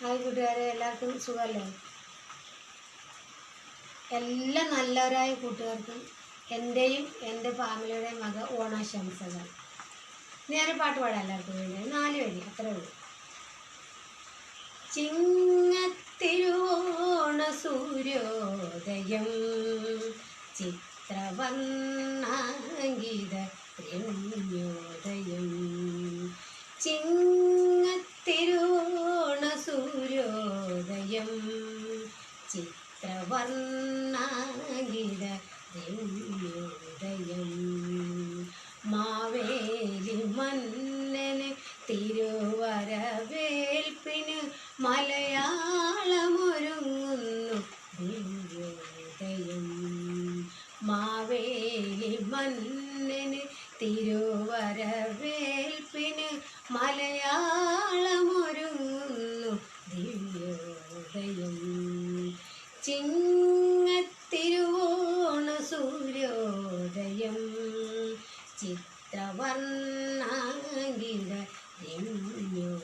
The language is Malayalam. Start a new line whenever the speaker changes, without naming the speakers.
ഹായ് കൂട്ടുകാരെ, എല്ലാവർക്കും സുഖമല്ലേ? എല്ലാ നല്ലവരായ കൂട്ടുകാർക്കും എൻ്റെയും എൻ്റെ ഫാമിലിയുടെയും വക ഓണാശംസകൾ. നേരെ പാട്ട് പാടാം എല്ലാവർക്കും വേണ്ടി. 4 വരി അത്രേ ഉള്ളൂ. ചിങ്ങത്തിരുവോണ സൂര്യോദയം ചിത്രവർണ്ണാങ്കിത രമ്യോദയം. ചിങ്ങത്തിരുവോണ സൂര്യോദയം ചിത്രവർണ്ണാങ്കിത രമ്യോദയം. മാവേലി മന്നന് തിരുവരവേൽപ്പിന് മലയാളമൊരുങ്ങുന്നു ദിവ്യോദയം. മാവേലി മന്നന് തിരുവരവേൽപ്പിന് മലയാളമൊരുങ്ങുന്നു ദിവ്യോദയം. ചിങ്ങത്തിരുവോണ സൂര്യോദയം ചിത്രവർണ്ണാങ്കിത രമ്യോദയം.